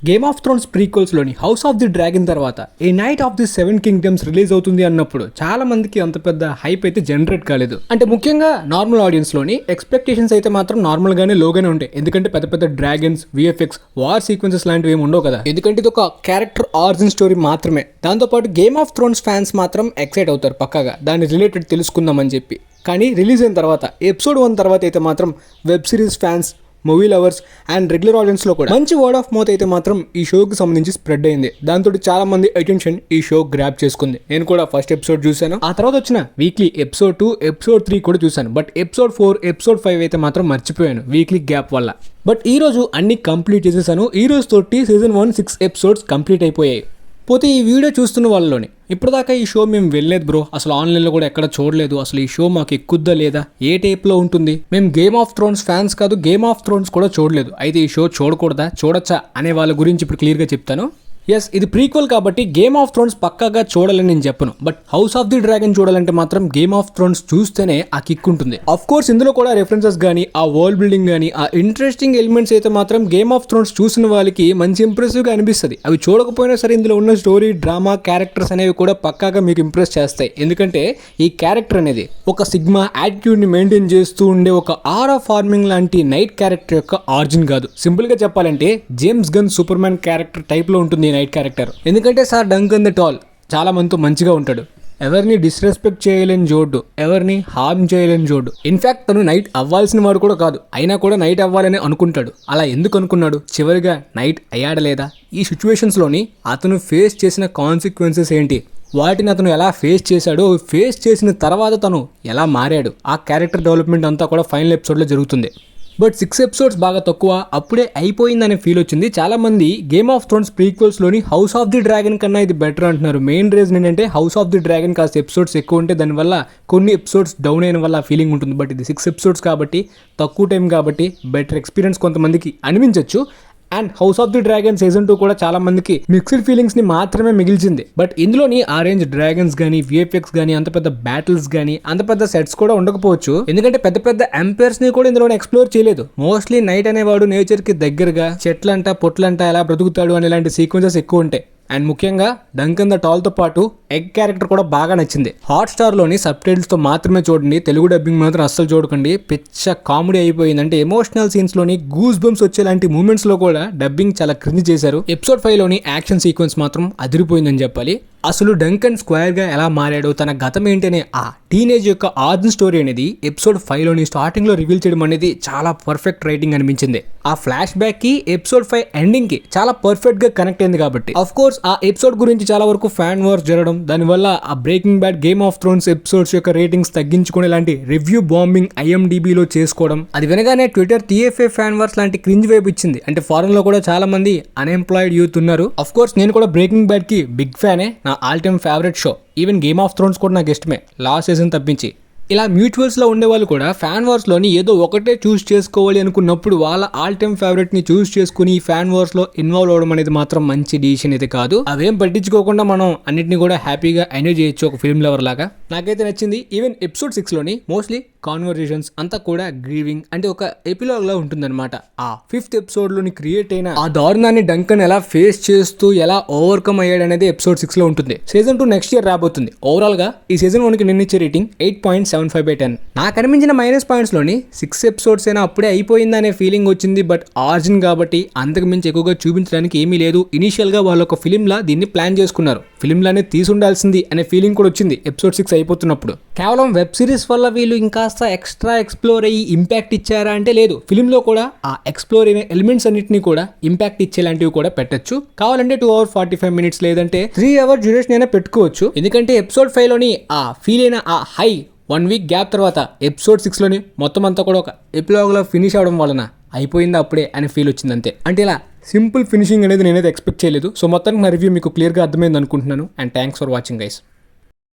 Game of Thrones ప్రీక్వెల్స్లోని House of the Dragon తర్వాత A Knight of the 7 Kingdoms release అవుతుంది అన్నప్పుడు చాలా మందికి అంత పెద్ద హైప్ అయితే జనరేట్ కాలేదు. అంటే ముఖ్యంగా నార్మల్ ఆడియన్స్లోని ఎక్స్పెక్టేషన్స్ అయితే మాత్రం నార్మల్గానే లోగానే ఉంటాయి. ఎందుకంటే పెద్ద పెద్ద డ్రాగన్స్, విఎఫ్ఎక్స్, వార్ సీక్వెన్సెస్ లాంటివి ఏమి ఉండవు కదా. ఎందుకంటే ఇది ఒక క్యారెక్టర్ ఆరిజిన్ స్టోరీ మాత్రమే. దాంతోపాటు గేమ్ ఆఫ్ థ్రోన్స్ ఫ్యాన్స్ మాత్రం ఎక్సైట్ అవుతారు పక్కాగా దాని రిలేటెడ్ తెలుసుకుందామని చెప్పి. కానీ రిలీజ్ అయిన తర్వాత ఎపిసోడ్ 1 తర్వాత అయితే మాత్రం web series fans, movie lovers and regular ఆడియన్స్లో కూడా మంచి వర్డ్ ఆఫ్ మౌత్ అయితే మాత్రం ఈ షోకి సంబంధించి స్ప్రెడ్ అయింది. దాంతో చాలా మంది అటెన్షన్ ఈ షో గ్రాప్ చేసుకుంది. నేను కూడా ఫస్ట్ ఎపిసోడ్ చూశాను. ఆ తర్వాత వచ్చిన వీక్లీ ఎపిసోడ్ 2, ఎపిసోడ్ 3 కూడా చూశాను. బట్ ఎపిసోడ్ 4, ఎపిసోడ్ 5 అయితే మాత్రం మర్చిపోయాను వీక్లీ గ్యాప్ వల్ల. బట్ ఈ రోజు అన్ని కంప్లీట్ చేసేసాను. ఈ రోజు తోటి సీజన్ 1 6 ఎపిసోడ్స్ కంప్లీట్ అయిపోయాయి. పోతే ఈ వీడియో చూస్తున్న వాళ్ళలోని ఇప్పటిదాకా ఈ షో మేము వెళ్ళలేదు బ్రో, అసలు ఆన్లైన్లో కూడా ఎక్కడ చూడలేదు, అసలు ఈ షో మాకు ఎక్కుద్దా లేదా, ఏ టైప్లో ఉంటుంది, మేము గేమ్ ఆఫ్ థ్రోన్స్ ఫ్యాన్స్ కాదు, గేమ్ ఆఫ్ థ్రోన్స్ కూడా చూడలేదు, అయితే ఈ షో చూడకూడదా చూడొచ్చా అనే వాళ్ళ గురించి ఇప్పుడు క్లియర్గా చెప్తాను. ఎస్, ఇది ప్రీక్వెల్ కాబట్టి గేమ్ ఆఫ్ థ్రోన్స్ పక్కాగా చూడాలని నేను చెప్పను. But house of the dragon చూడాలంటే మాత్రం గేమ్ ఆఫ్ థ్రోన్స్ చూస్తేనే ఆ కిక్ ఉంటుంది. అఫ్ కోర్స్ ఇందులో కూడా రెఫరెన్సెస్ కానీ, ఆ వరల్డ్ బిల్డింగ్ కానీ, ఆ ఇంట్రెస్టింగ్ ఎలిమెంట్స్ అయితే మాత్రం గేమ్ ఆఫ్ థ్రోన్స్ చూసిన వాళ్ళకి మంచి ఇంప్రెసివ్గా అనిపిస్తుంది. అవి చూడకపోయినా సరే ఇందులో ఉన్న స్టోరీ, డ్రామా, క్యారెక్టర్స్ అనేవి కూడా పక్కాగా మీకు ఇంప్రెస్ చేస్తాయి. ఎందుకంటే ఈ క్యారెక్టర్ అనేది ఒక సిగ్మా యాటిట్యూడ్ని మెయింటైన్ చేస్తూ ఉండే ఒక ఆరా ఫార్మింగ్ లాంటి నైట్ క్యారెక్టర్ యొక్క ఆరిజిన్ కాదు. సింపుల్గా చెప్పాలంటే James gun super man character టైప్లో ఉంటుంది నైట్ క్యారెక్టర్. ఎందుకంటే సార్ డంకన్ ద టాల్ చాలా మందితో మంచిగా ఉంటాడు, ఎవరిని డిస్రెస్పెక్ట్ చేయలేని జోడు, ఎవరిని హార్మ్ చేయలేని జోడు. ఇన్ఫాక్ట్ తను నైట్ అవ్వాల్సిన వాడు కూడా కాదు, అయినా కూడా నైట్ అవ్వాలని అనుకుంటాడు. అలా ఎందుకు అనుకున్నాడు, చివరిగా నైట్ అయ్యాడలేదా, ఈ సిచ్యువేషన్స్లోని అతను ఫేస్ చేసిన కాన్సిక్వెన్సెస్ ఏంటి, వాటిని అతను ఎలా ఫేస్ చేశాడో, ఫేస్ చేసిన తర్వాత తను ఎలా మారాడు, ఆ క్యారెక్టర్ డెవలప్మెంట్ అంతా కూడా ఫైనల్ ఎపిసోడ్లో జరుగుతుంది. బట్ 6 ఎపిసోడ్స్ బాగా తక్కువ, అప్పుడే అయిపోయిందనే ఫీల్ వచ్చింది. చాలా మంది గేమ్ ఆఫ్ థ్రోన్స్ ప్రీక్వెల్స్లోని హౌస్ ఆఫ్ ది డ్రాగన్ కన్నా ఇది బెటర్ అంటున్నారు. మెయిన్ రీజన్ ఏంటంటే హౌస్ ఆఫ్ ది డ్రాగన్ కాస్త ఎపిసోడ్స్ ఎక్కువ ఉంటే దానివల్ల కొన్ని ఎపిసోడ్స్ డౌన్ అయిన వల్ల ఫీలింగ్ ఉంటుంది. బట్ ఇది 6 ఎపిసోడ్స్ కాబట్టి తక్కువ టైం కాబట్టి బెటర్ ఎక్స్పీరియన్స్ కొంతమందికి అనిపించవచ్చు. And house of the dragon season 2 కూడా చాలా మందికి మిక్స్డ్ ఫీలింగ్స్ ని మాత్రమే మిగిల్చింది. బట్ ఇందులోని ఆరెంజ్ డ్రాగన్స్ గానీ, విఎఫ్ఎక్స్ గానీ, అంత పెద్ద బ్యాటిల్స్ గానీ, అంత పెద్ద సెట్స్ కూడా ఉండకపోవచ్చు. ఎందుకంటే పెద్ద పెద్ద ఎంపైర్స్ ని కూడా ఇందులో ఎక్స్ప్లోర్ చేయలేదు. మోస్ట్లీ నైట్ అనేవాడు నేచర్ కి దగ్గరగా చెట్లంట, పొట్లంట ఎలా బ్రతుకుతాడు అనే ఇలాంటి సీక్వెన్సెస్ ఎక్కువ ఉంటాయి. అండ్ ముఖ్యంగా డంకన్ ద టాల్ తో పాటు ఎగ్ క్యారెక్టర్ కూడా బాగా నచ్చింది. హాట్స్టార్ లోని సబ్ టైటిల్స్ తో మాత్రమే చూడండి, తెలుగు డబ్బింగ్ మాత్రం అస్సలు చూడకండి. పిచ్చ కామెడీ అయిపోయింది. అంటే ఎమోషనల్ సీన్స్ లోని గూస్ బంప్స్ వచ్చేలాంటి మూమెంట్స్ లో కూడా డబ్బింగ్ చాలా క్రింజ్ చేశారు. ఎపిసోడ్ 5 లోని యాక్షన్ సీక్వెన్స్ మాత్రం అదిరిపోయిందని చెప్పాలి. అసలు డంకన్ స్క్వేర్ గా ఎలా మారాడు, తన గతం ఏంటనే ఆ టీనేజ్ యొక్క ఆరిజిన్ స్టోరీ అనేది ఎపిసోడ్ 5 లోని స్టార్టింగ్ లో రివీల్ చేయడం అనేది చాలా పర్ఫెక్ట్ రైటింగ్ అనిపించింది. ఆ ఫ్లాష్ బ్యాక్ కి ఎపిసోడ్ 5 ఎండింగ్ కి చాలా పర్ఫెక్ట్ గా కనెక్ట్ అయింది. కాబట్టి అఫ్ కోర్స్ ఆ ఎపిసోడ్ గురించి చాలా వరకు ఫ్యాన్ వార్స్ జరగడం, దానివల్ల ఆ breaking bad, game of Thrones episodes యొక్క రేటింగ్స్ తగ్గించుకునే లాంటి రివ్యూ బాంబింగ్ IMDbలో చేసుకోవడం, అది వినగానే ట్విట్టర్ TFA ఫ్యాన్ వార్స్ లాంటి క్రింజ్ వైపు ఇచ్చింది. అంటే ఫారెన్ లో కూడా చాలా మంది అన్ఎంప్లాయిడ్ యూత్ ఉన్నారు. అఫ్ కోర్స్ నేను కూడా బ్రేకింగ్ బ్యాడ్ కి బిగ్ ఫ్యానే, నా all time favourite show. Even game of Thrones కూడా నాకు ఇష్టమే, లాస్ట్ సీజన్ తప్పించి. ఇలా మ్యూచువల్స్లో ఉండే వాళ్ళు కూడా ఫ్యాన్ వార్స్లోని ఏదో ఒకటే చూస్ చేసుకోవాలి అనుకున్నప్పుడు వాళ్ళ ఆల్ టైమ్ ఫేవరెట్ని చూస్ చేసుకుని ఈ ఫ్యాన్ వార్స్లో ఇన్వాల్వ్ అవ్వడం అనేది మాత్రం మంచి డిసిషన్ అయితే కాదు. అవేం పట్టించుకోకుండా మనం అన్నింటినీ కూడా హ్యాపీగా ఎంజాయ్ చేయొచ్చు ఒక ఫిల్మ్ లవర్ లాగా. నాకైతే నచ్చింది. ఈవెన్ ఎపిసోడ్ 6లోని మోస్ట్లీ కాన్వర్జేషన్స్ అంతా కూడా గ్రీవింగ్ అంటే ఒక ఎపిలాగ్ లా ఉంటుందన్నమాట. ఆ 5th ఎపిసోడ్లోని క్రియేట్ అయిన ఆ దారుణాన్ని డంకన్ ఎలా ఫేస్ చేస్తూ ఎలా ఓవర్కమ్ అయ్యాడు అనేది ఎపిసోడ్ 6లో ఉంటుంది. సీజన్ 2 నెక్స్ట్ ఇయర్ రాబోతుంది. ఓవరాల్ గా ఈ సీజన్ 1కి నేను ఇచ్చే రేటింగ్ 8.75/10. నాకు అనిపించిన మైనస్ పాయింట్స్ లోని 6 ఎపిసోడ్స్ అయినా అప్పుడే అయిపోయిందనే ఫీలింగ్ వచ్చింది. బట్ ఆరిజిన్ కాబట్టి అంతకు మించి ఎక్కువగా చూపించడానికి ఏమీ లేదు. ఇనిషియల్ గా వాళ్ళు ఒక ఫిలిం లా దీన్ని ప్లాన్ చేసుకున్నారు, ఫిలిం లానే తీసుండాల్సింది అనే ఫీలింగ్ కూడా వచ్చింది ఎపిసోడ్ 6 అయిపోతున్నప్పుడు. కేవలం వెబ్ సిరీస్ వల్ల వీళ్ళు ఇంకా ఎక్స్ట్రా ఎక్స్ప్లోర్ అయ్యి ఇంపాక్ట్ ఇచ్చారా అంటే లేదు. ఫిలింలో కూడా ఆ ఎక్స్ప్లోర్ అయిన ఎలిమెంట్స్ అన్నింటినీ కూడా ఇంపాక్ట్ ఇచ్చేలాంటివి కూడా పెట్టచ్చు. కావాలంటే 2 hours 45 minutes లేదంటే 3 hour డ్యూరేషన్ అయినా పెట్టుకోవచ్చు. ఎందుకంటే ఎపిసోడ్ 5 లోని ఆ ఫీల్ అయిన ఆ హై 1 week గ్యాప్ తర్వాత ఎపిసోడ్ 6 లోని మొత్తం అంతా కూడా ఒక ఎపిలాగ్ లో ఫినిష్ అవడం వలన అయిపోయింది అప్పుడే అనే ఫీల్ వచ్చింది అంతే. అంటే ఇలా సింపుల్ ఫినిషింగ్ అనేది నేనైతే ఎక్స్పెక్ట్ చేయలేదు. సో మొత్తానికి నా రివ్యూ మీకు క్లియర్గా అర్థమైంది అనుకుంటున్నాను. And thanks for watching guys.